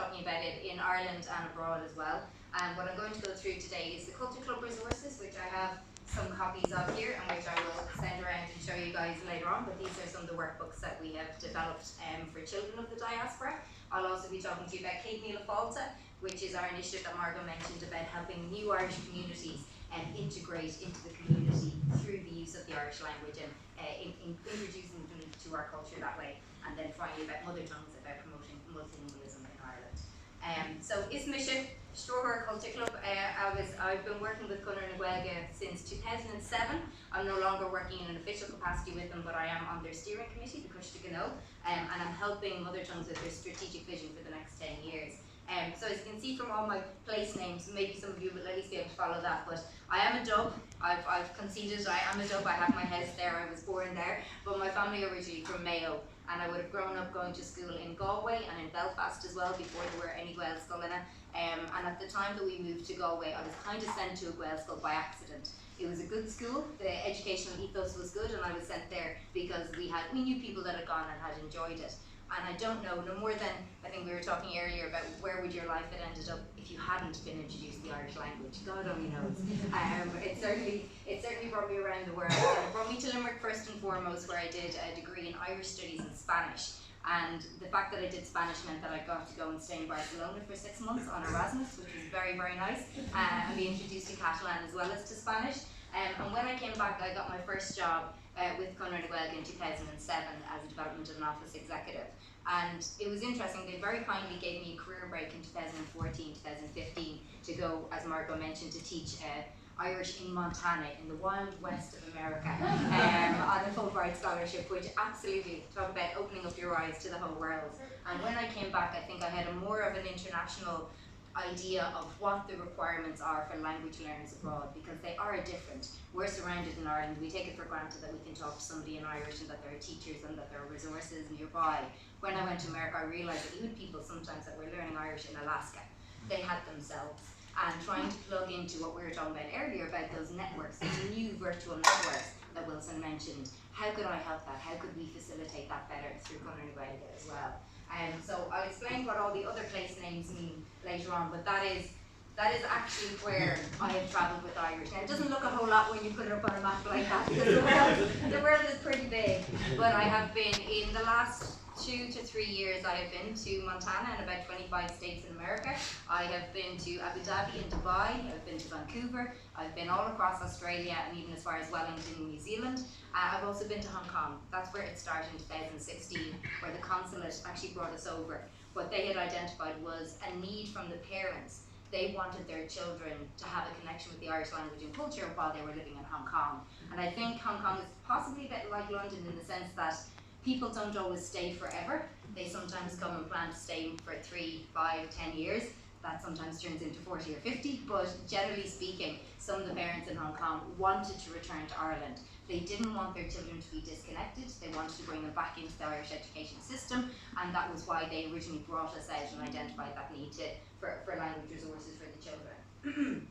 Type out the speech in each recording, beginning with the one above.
talking about it in Ireland and abroad as well. And what I'm going to go through today is the Culture Club resources, which I have some copies of here and which I will send around and show you guys later on, but these are some of the workbooks that we have developed for children of the diaspora. I'll also be talking to you about Céad Míle Fáilte, which is our initiative that Margot mentioned about helping new Irish communities integrate into the community through the use of the Irish language and introducing them to our culture that way. And then finally about mother tongues, about promoting multilingualism in Ireland. So Ismisha Stroher Culture Club, I've been working with Conor na Gaeilge since 2007. I'm no longer working in an official capacity with them, but I am on their steering committee, the Cuiste Gno, and I'm helping Mother Tongues with their strategic vision for the next 10 years. So as you can see from all my place names, maybe some of you will at least be able to follow that, but I am a Dub. I've conceded I am a Dub. I have my house there, I was born there, but my family are originally from Mayo, and I would have grown up going to school in Galway and in Belfast as well before there were any Gael Scoilna. And at the time that we moved to Galway, I was kind of sent to a Gael school by accident. It was a good school, the educational ethos was good, and I was sent there because we knew people that had gone and had enjoyed it. And I don't know, no more than, I think we were talking earlier about where would your life have ended up if you hadn't been introduced to the Irish language. God only knows. It certainly brought me around the world. It brought me to Limerick first and foremost, where I did a degree in Irish Studies and Spanish. And the fact that I did Spanish meant that I got to go and stay in Barcelona for 6 months on Erasmus, which was very, very nice, and be introduced to Catalan as well as to Spanish. And when I came back, I got my first job with Conor na Gaeilge in 2007 as a development and office executive. And it was interesting, they very kindly gave me a career break in 2014, 2015 to go, as Margot mentioned, to teach Irish in Montana, in the wild west of America, on a Fulbright scholarship, which absolutely, talk about opening up your eyes to the whole world. And when I came back, I think I had more of an international idea of what the requirements are for language learners abroad, because they are different. We're surrounded in Ireland, we take it for granted that we can talk to somebody in Irish and that there are teachers and that there are resources nearby. When I went to America, I realised that even people sometimes that were learning Irish in Alaska, they had themselves. And trying to plug into what we were talking about earlier about those networks, these new virtual networks that Wilson mentioned, how could I help that? How could we facilitate that better through Conor na Gaeilge as well? So I'll explain what all the other place names mean later on, but that is actually where I have travelled with Irish. Now it doesn't look a whole lot when you put it up on a map like that, because the world is pretty big, but I have been, in the last 2 to 3 years, I have been to Montana and about 25 states in America. I have been to Abu Dhabi and Dubai, I've been to Vancouver, I've been all across Australia and even as far as Wellington, New Zealand. I've also been to Hong Kong. That's where it started in 2016, where the consulate actually brought us over. What they had identified was a need from the parents. They wanted their children to have a connection with the Irish language and culture while they were living in Hong Kong. And I think Hong Kong is possibly a bit like London in the sense that people don't always stay forever. They sometimes come and plan to stay for 3, 5, 10 years. That sometimes turns into 40 or 50, but generally speaking, some of the parents in Hong Kong wanted to return to Ireland. They didn't want their children to be disconnected. They wanted to bring them back into the Irish education system, and that was why they originally brought us out and identified that need for language resources for the children.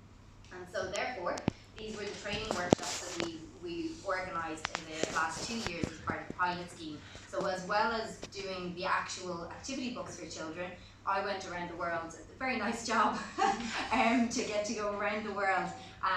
And so therefore, these were the training workshops that we organised in the last 2 years as part of the pilot scheme. So as well as doing the actual activity books for children, I went around the world, a very nice job, to get to go around the world,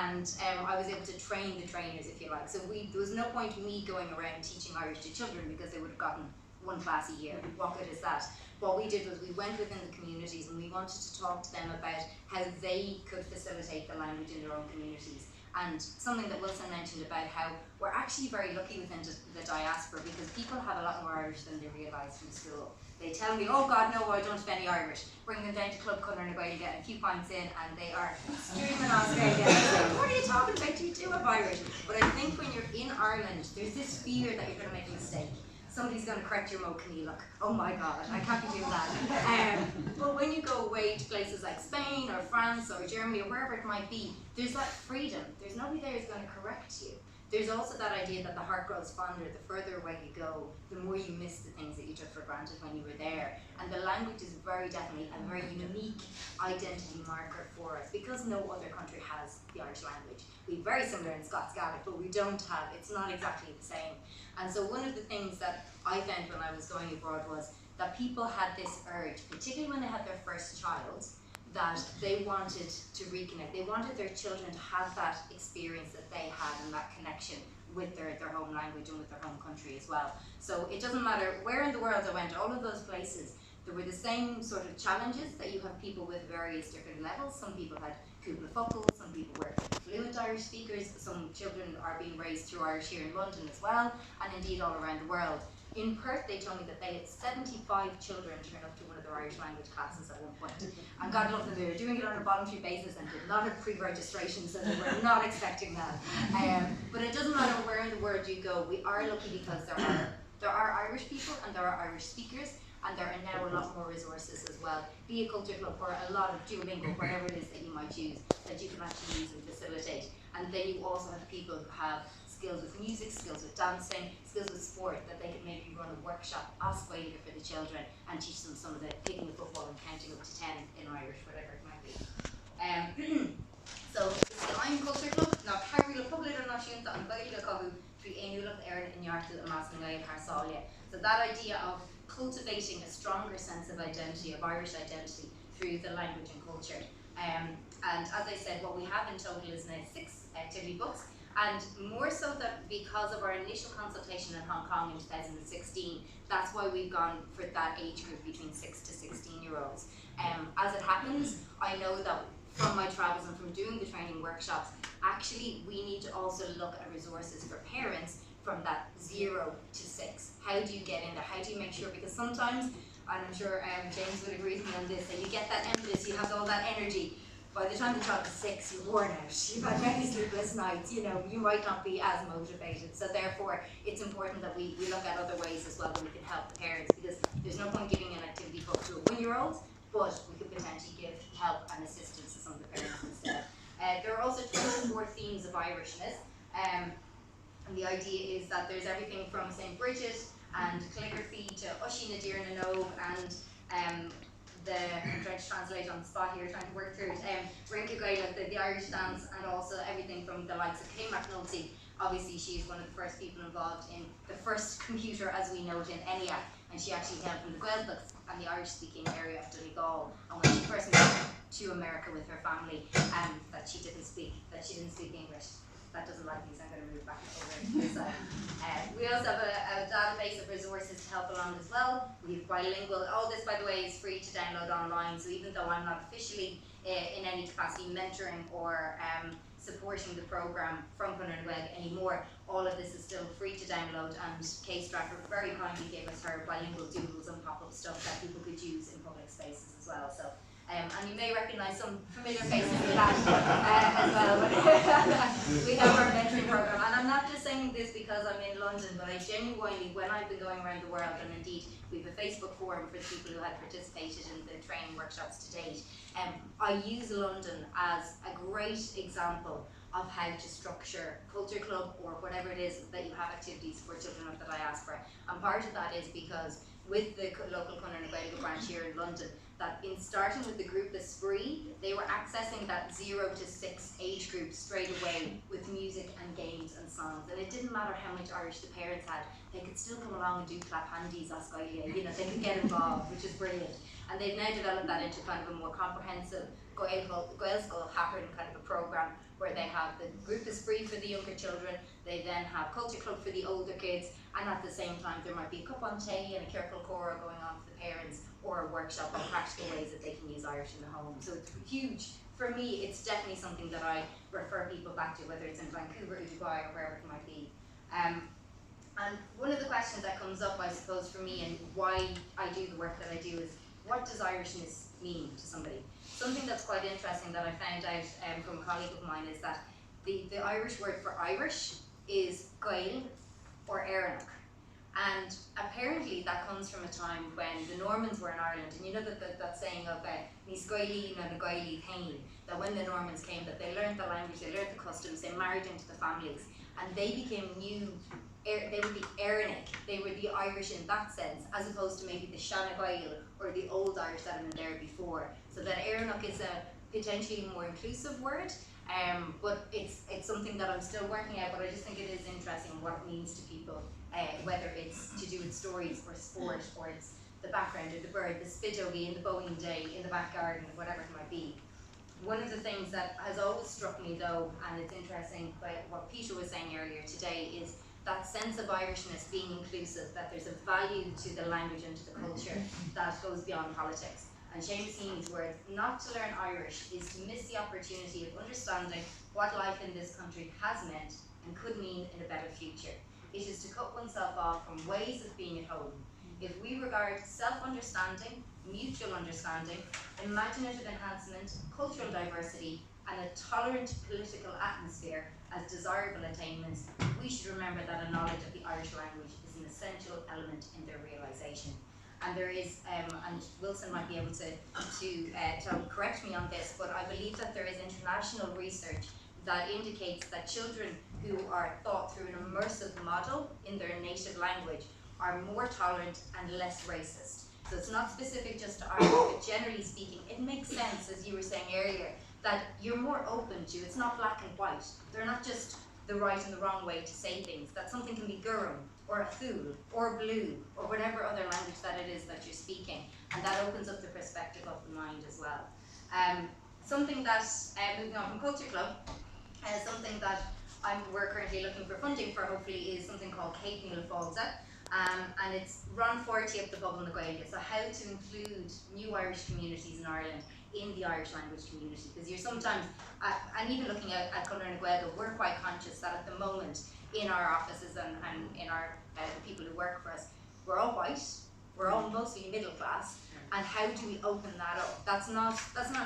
and I was able to train the trainers, if you like. So there was no point in me going around teaching Irish to children because they would have gotten 1 class a year. What good is that? What we did was we went within the communities and we wanted to talk to them about how they could facilitate the language in their own communities. And something that Wilson mentioned about how we're actually very lucky within the diaspora because people have a lot more Irish than they realise from school. They tell me, oh God, no, I don't have any Irish. Bring them down to Club Conor na Gaeilge, get a few pints in, and they are streaming Australia. Like, what are you talking about? You do have Irish. But I think when you're in Ireland, there's this fear that you're going to make a mistake. Somebody's going to correct your Mo Camila. Oh my God, I can't be doing that. But when you go away to places like Spain or France or Germany or wherever it might be, there's that freedom. There's nobody there who's going to correct you. There's also that idea that the heart grows fonder the further away you go, the more you miss the things that you took for granted when you were there. And the language is very definitely a very unique identity marker for us because no other country has the Irish language. We're very similar in Scots Gaelic, but we don't have, it's not exactly the same. And so one of the things that I found when I was going abroad was that people had this urge, particularly when they had their first child, that they wanted to reconnect. They wanted their children to have that experience that they had and that connection with their home language and with their home country as well. So it doesn't matter where in the world I went, all of those places, there were the same sort of challenges that you have people with various different levels. Some people had cúpla focal, some people were fluent Irish speakers, some children are being raised through Irish here in London as well, and indeed all around the world. In Perth, they told me that they had 75 children turn up to one of their Irish language classes at one point. And God love them, they were doing it on a voluntary basis and did not have pre-registration, so they were not expecting that. But it doesn't matter where in the world you go, we are lucky because there are Irish people and there are Irish speakers, and there are now a lot more resources as well, be a culture club or a lot of Duolingo, whatever it is that you might use, that you can actually use and facilitate. And then you also have people who have skills with music, skills with dancing, skills with sport, that they can maybe run a workshop as Gaeilge for the children and teach them some of the picking the football and counting up to 10 in Irish, whatever it might be. So it's the I'm Culture Club, not Harry Public or not Shunta and Gaeilge Cohu, Tree Ainulach Erin in Yartul and Masnagay Harsalia. So that idea of cultivating a stronger sense of identity, of Irish identity, through the language and culture. And as I said, what we have in total is now 6 activity books, and more so that because of our initial consultation in Hong Kong in 2016, that's why we've gone for that age group between 6 to 16-year-olds. As it happens, I know that from my travels and from doing the training workshops, actually we need to also look at resources for parents from that 0 to 6. How do you get in there? How do you make sure? Because sometimes, and I'm sure James would agree with me on this, that you get that impetus, you have all that energy. By the time the child is 6, you're worn out. You've had many sleepless nights. You know, you might not be as motivated. So therefore, it's important that we look at other ways as well that we can help the parents, because there's no point giving an activity book to a 1-year-old, but we could potentially give help and assistance to some of the parents instead. There are also 24 themes of Irishness. And the idea is that there's everything from St. Bridget and calligraphy to Ushina Dear Nanog and I'm trying to translate on the spot here, trying to work through it. Rinka Gaelic, the Irish dance, and also everything from the likes of Kay McNulty. Obviously, she's one of the first people involved in the first computer as we know it in ENIAC, and she actually came from the Gaeltacht and the Irish-speaking area of Donegal. And when she first moved to America with her family, that she didn't speak English. That doesn't like me, so I'm going to move back over to this side. We also have a database of resources to help along as well. We have bilingual. All this, by the way, is free to download online. So even though I'm not officially in any capacity mentoring or supporting the program from Cunninweg anymore, all of this is still free to download. And Kay Stratford very kindly gave us her bilingual doodles and pop-up stuff that people could use in public spaces as well. So. And you may recognise some familiar faces in that as well. We have our mentoring program, and I'm not just saying this because I'm in London, but I genuinely, when I've been going around the world, and indeed we have a Facebook forum for the people who had participated in the training workshops to date, I use London as a great example of how to structure Culture Club or whatever it is that you have activities for children of the diaspora. And part of that is because with the local Cunninweg Gaeilge branch here in London, that in starting with the group Esprit, they were accessing that 0 to 6 age group straight away with music and games and songs. And it didn't matter how much Irish the parents had, they could still come along and do clap handies as Gaeilge, you know, they could get involved, which is brilliant. And they've now developed that into kind of a more comprehensive Gaelscoil Happen kind of a program where they have the group Esprit for the younger children, they then have Culture Club for the older kids, and at the same time there might be a cup on tea and a Kirkle Cora going on for the parents, or a workshop on practical ways that they can use Irish in the home. So it's huge. For me, it's definitely something that I refer people back to, whether it's in Vancouver or Dubai or wherever it might be. And one of the questions that comes up, I suppose, for me and why I do the work that I do is, what does Irishness mean to somebody? Something that's quite interesting that I found out from a colleague of mine is that the Irish word for Irish is Gael or Éireannach. And apparently that comes from a time when the Normans were in Ireland, and you know that saying of Nis Gaelí na Gaelí Hain, that when the Normans came, that they learned the language, they learned the customs, they married into the families, and they became they would be Éireannach, they would be Irish in that sense, as opposed to maybe the Shanna Gael or the old Irish that had been there before. So that Éireannach is a potentially more inclusive word, but it's something that I'm still working out, but I just think it is interesting what it means to people, whether it's to do with stories or sport or it's the background of the bird, the spidogie in the Boeing day in the back garden, whatever it might be. One of the things that has always struck me though, and it's interesting by what Peter was saying earlier today, is that sense of Irishness being inclusive, that there's a value to the language and to the culture that goes beyond politics. And Seamus Heaney's words, not to learn Irish is to miss the opportunity of understanding what life in this country has meant and could mean in a better future. It is to cut oneself off from ways of being at home. If we regard self-understanding, mutual understanding, imaginative enhancement, cultural diversity, and a tolerant political atmosphere as desirable attainments, we should remember that a knowledge of the Irish language is an essential element in their realisation. And there is, and Wilson might be able to correct me on this, but I believe that there is international research that indicates that children who are taught through an immersive model in their native language are more tolerant and less racist. So it's not specific just to Irish, but generally speaking, it makes sense, as you were saying earlier, that you're more open to, it's not black and white. They're not just the right and the wrong way to say things, that something can be Gurrum, or a fool, or blue, or whatever other language that it is that you're speaking. And that opens up the perspective of the mind as well. Something that, moving on from Culture Club, something that we're currently looking for funding for, hopefully, is something called Kate Neal Fáilte. And it's run 40 up the Bubble na Gaeilge. So how to include new Irish communities in Ireland in the Irish language community. Because you're sometimes, and even looking at Colour na Gaeilge, we're quite conscious that at the moment in our offices and in our the people who work for us, we're all white, we're all mostly middle class, and how do we open that up? That's not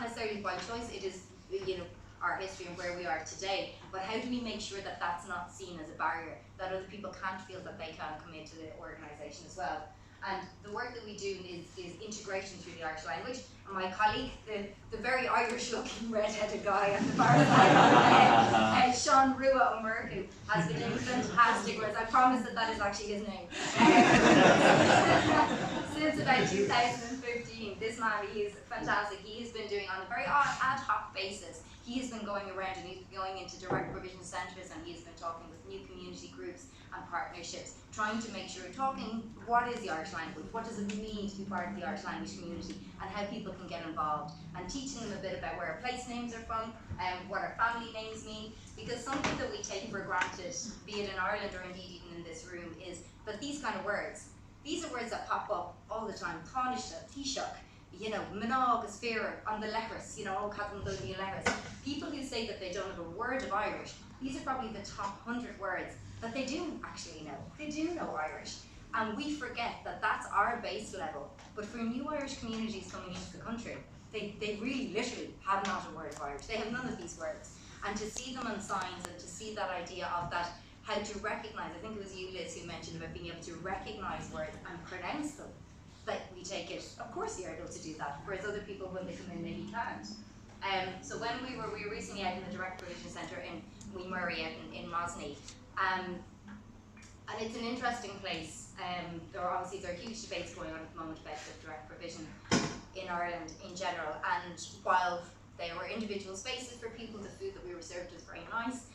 necessarily by choice. It is, you know, our history and where we are today, but how do we make sure that that's not seen as a barrier, that other people can't feel that they can come into the organisation as well. And the work that we do is integration through the Irish language. And my colleague, the very Irish-looking red-headed guy on the far side, Sean Rua O'Murku, has been doing fantastic work. I promise that is actually his name. Since about 2015, this man, he is fantastic. He has been doing on a very ad hoc basis. He has been going around and he's been going into direct provision centres, and he's been talking with new community groups and partnerships, trying to make sure, talking what is the Irish language, what does it mean to be part of the Irish language community, and how people can get involved, and teaching them a bit about where our place names are from, and what our family names mean, because something that we take for granted, be it in Ireland or indeed even in this room, is that these kind of words, these are words that pop up all the time, Tánaiste, Taoiseach, you know, Mná agus Fíor on the letters, you know, all Cadman letters. People who say that they don't have a word of Irish, these are probably the top 100 words that they do actually know. They do know Irish. And we forget that that's our base level. But for new Irish communities coming into the country, they really literally have not a word of Irish. They have none of these words. And to see them on signs and to see that idea of that, how to recognise, I think it was you, Liz, who mentioned about being able to recognise words and pronounce them. That we take it, of course you're able to do that, whereas other people when they come in maybe can't. So when we were recently out in the Direct Provision Centre in Wee Murray out in Mosney, and it's an interesting place. There are huge debates going on at the moment about the direct provision in Ireland in general, and while there were individual spaces for people, the food that we were served was very nice,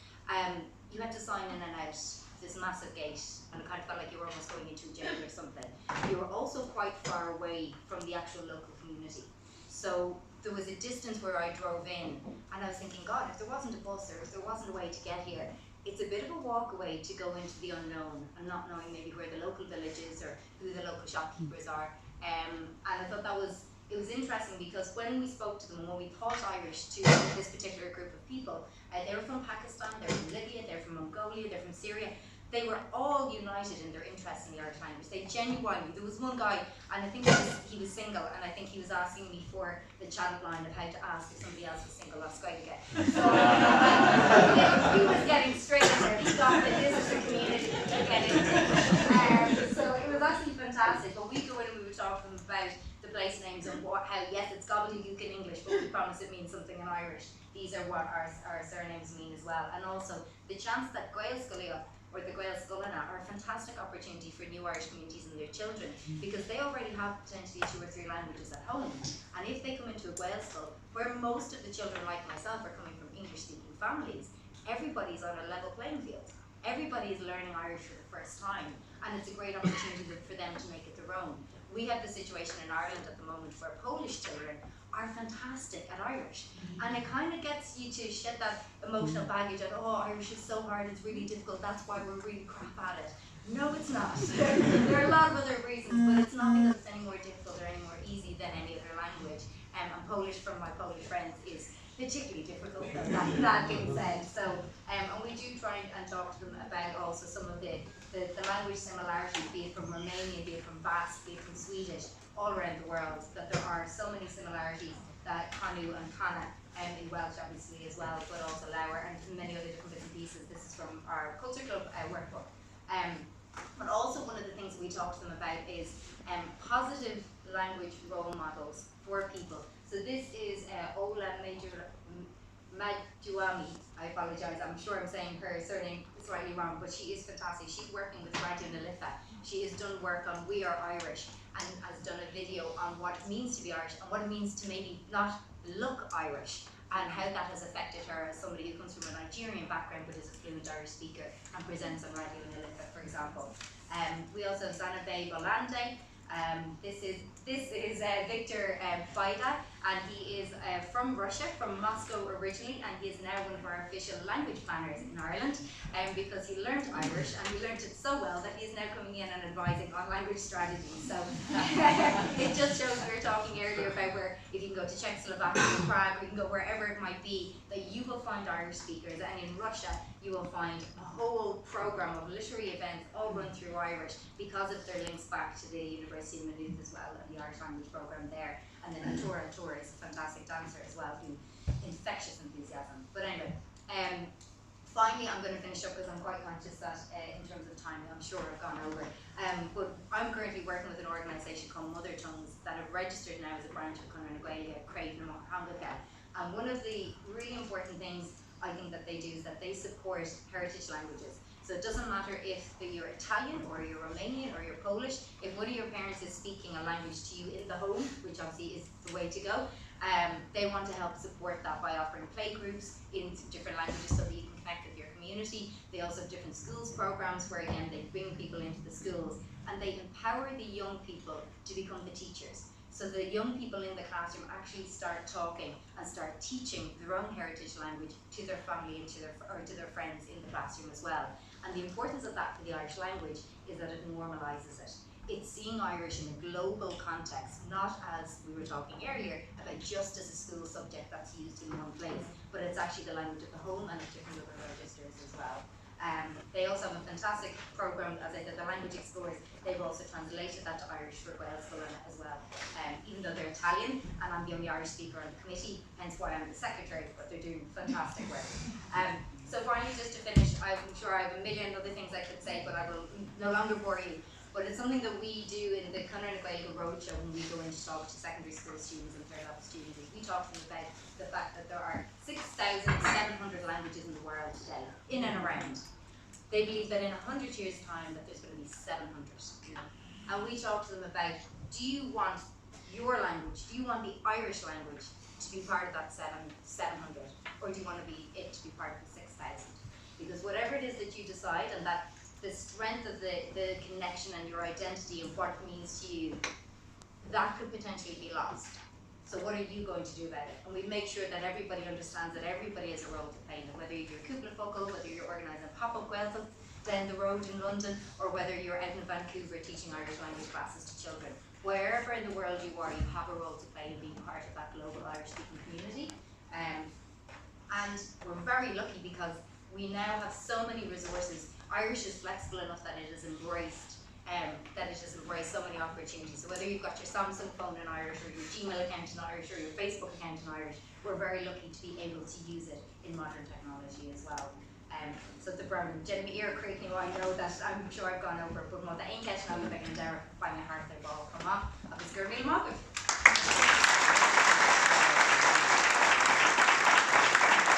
you had to sign in and out this massive gate, and it kind of felt like you were almost going into a jail or something. You were also quite far away from the actual local community. So there was a distance where I drove in, and I was thinking, God, if there wasn't a bus or if there wasn't a way to get here, it's a bit of a walk away to go into the unknown and not knowing maybe where the local village is or who the local shopkeepers are. And I thought it was interesting because when we spoke to them, when we taught Irish to this particular group of people, they were from Pakistan, they're from Libya, they're from Mongolia, they're from Syria. They were all united in their interest in the Irish language. They genuinely, there was one guy, and I think he was single, and I think he was asking me for the chat line of how to ask if somebody else was single. That's great again. So he was getting straight in there. He got that this is the community to get into. So it was actually fantastic. But we go in and we would talk to them about the place names and how, yes, it's gobbledygook in English, but we promise it means something in Irish. These are what our surnames mean as well. And also the chance that Gael Scolia or the Gael Scoilna are a fantastic opportunity for new Irish communities and their children, because they already have potentially 2 or 3 languages at home. And if they come into a Gael school, where most of the children, like myself, are coming from English-speaking families, everybody's on a level playing field. Everybody is learning Irish for the first time, and it's a great opportunity for them to make it their own. We have the situation in Ireland at the moment where Polish children are fantastic at Irish, and it kind of gets you to shed that emotional baggage and, oh, Irish is so hard, it's really difficult, that's why we're really crap at it. No, it's not. There are a lot of other reasons, but it's not because it's any more difficult or any more easy than any other language. And Polish, from my Polish friends, is particularly difficult, that being said. So, and we do try and talk to them about also some of the language similarities, be it from Romanian, be it from Basque, be it from Swedish, all around the world, that there are so many similarities that Kanu and Kana, in Welsh obviously as well, but also Lauer and many other different bits and pieces. This is from our Culture Club workbook. But also one of the things we talk to them about is positive language role models for people. So this is Ola Maduami. I apologise, I'm sure I'm saying her surname slightly wrong, but she is fantastic. She's working with Radio Nalitha. She has done work on We Are Irish and has done a video on what it means to be Irish and what it means to maybe not look Irish, and how that has affected her as somebody who comes from a Nigerian background but is a fluent Irish speaker and presents on Radio Nalitha, for example. We also have Zanabe Bolande. This is Victor Baida, and he is from Russia, from Moscow originally, and he is now one of our official language planners in Ireland, because he learned Irish, and he learned it so well that he is now coming in and advising on language strategy. So it just shows, we were talking earlier about where if you can go to Czechoslovakia or Prague, or you can go wherever it might be, that you will find Irish speakers, and in Russia you will find a whole program of literary events all run through Irish because of their links back to the University of Maynooth as well, and the Irish language program there. And then Tora is a fantastic dancer as well, who infectious enthusiasm. But anyway, finally I'm going to finish up because I'm quite conscious that in terms of time, I'm sure I've gone over. But I'm currently working with an organisation called Mother Tongues that have registered now as a branch of Conradh Gaeilge, Craig Hamilton. And one of the really important things I think that they do is that they support heritage languages. So it doesn't matter if you're Italian or you're Romanian or you're Polish, if one of your parents is speaking a language to you in the home, which obviously is the way to go, they want to help support that by offering play groups in different languages so that you can connect with your community. They also have different schools programs where again they bring people into the schools and they empower the young people to become the teachers. So the young people in the classroom actually start talking and start teaching their own heritage language to their family and to their friends in the classroom as well. And the importance of that for the Irish language is that it normalises it. It's seeing Irish in a global context, not as we were talking earlier about just as a school subject that's used in one place, but it's actually the language of the home and of different other registers as well. They also have a fantastic program, as I said, the Language Explorers. They've also translated that to Irish for Wales as well, even though they're Italian, and I'm the only Irish speaker on the committee, hence why I'm the secretary, but they're doing fantastic work. So finally, just to finish, I'm sure I have a million other things I could say, but I will no longer bore you. But it's something that we do in the Conradh Gaeilge Roadshow when we go in to talk to secondary school students and third level students. Is we talk to them about the fact that there are 6,700 languages in the world today, in and around. They believe that in 100 years' time that there's going to be 700. And we talk to them about, do you want your language, do you want the Irish language to be part of that 700? Or do you want to be it to be part of the 6,000? Because whatever it is that you decide, and that the strength of the connection and your identity and what it means to you, that could potentially be lost. So what are you going to do about it? And we make sure that everybody understands that everybody has a role to play, and whether you're Cúpla Focal, whether you're organising a pop-up Gaeltacht down the road in London, or whether you're out in Vancouver teaching Irish language classes to children. Wherever in the world you are, you have a role to play in being part of that global Irish-speaking community. And we're very lucky because we now have so many resources. Irish is flexible enough that it has embraced so many opportunities. So whether you've got your Samsung phone in Irish, or your Gmail account in Irish, or your Facebook account in Irish, we're very lucky to be able to use it in modern technology as well. So the program, Jeremy Ear Creek, I know that I'm sure I've gone over, but more the ain't catching on the big and there, find my heart, they ball come off. I'll be scared of